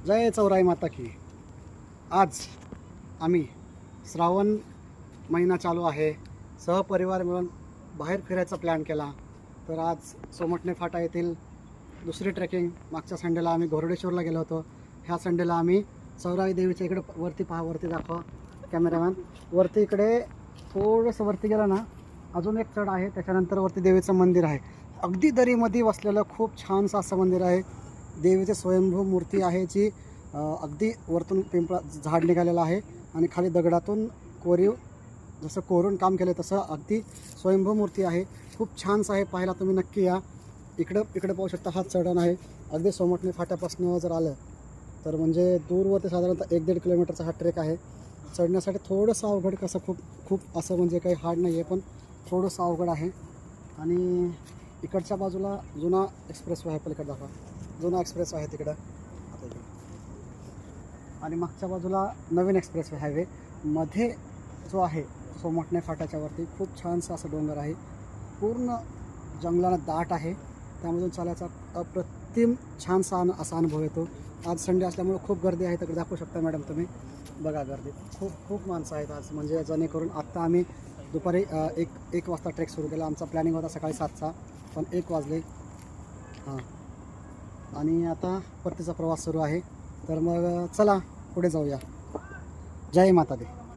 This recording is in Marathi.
जय चौराई माता की। आज आम्ही श्रावण महिना चालू आहे, सहपरिवार मिळून बाहेर फिरायचा प्लॅन केला। तर आज सोमटणे फाटा येथील दुसरी ट्रेकिंग। मागच्या संडेला आम्ही घोरडेश्वरला गेलो होतो। ह्या संडेला आम्ही चौराई देवीच्या इकडे वरती पहा, वरती दाखवा कॅमेरामॅन। वरती इकडे थोडंसं वरती गेला ना, अजून एक चढ आहे, त्याच्यानंतर वरती देवीचं मंदिर आहे। अगदी दरीमध्ये वसलेलं खूप छानसं असं मंदिर आहे। देवीची स्वयंभू मूर्ती आहे, जी अगदी वरतून पिंपळा झाड निघालेलं आहे आणि खाली दगडातून कोरीव जसं कोरून काम केलं तसं अगदी स्वयंभू मूर्ती आहे। खूप छानसं आहे, पाहायला तुम्ही नक्की या। इकडे पाहू शकता, हा चढण आहे। अगदी सोमटणे फाट्यापासून जर आलं तर म्हणजे दूरवरती साधारणतः 1-1.5 किलोमीटरचा हा ट्रेक आहे। चढण्यासाठी थोडंसं अवघड, कसं खूप असं म्हणजे काही हार्ड नाही आहे, पण थोडंसं अवघड आहे। आणि इकडच्या बाजूला जुना एक्सप्रेसवे आहे, पलीकडे दाखवा, जुना एक्सप्रेस आहे तिकडं आता इकडे। आणि मागच्या बाजूला नवीन एक्सप्रेसवे हायवे। मध्ये जो आहे सोमटणे फाट्याच्या वरती खूप छानसा असं डोंगर आहे, पूर्ण जंगलानं दाट आहे। त्यामधून चालायचा अप्रतिम छानसा असा अनुभव येतो। आज संडे असल्यामुळे खूप गर्दी आहे, तिकडे दाखवू शकता मॅडम तुम्ही, बघा गर्दी खूप माणसं आहेत आज। म्हणजे जेणेकरून आत्ता आम्ही दुपारी एक वाजता ट्रेक सुरू केला। आमचा प्लॅनिंग होता सकाळी 7चा, पण 1 वाजले। हां, आणि आता परतीचा प्रवास सुरू आहे। तर मग चला पुढे जाऊया। जय माता दी।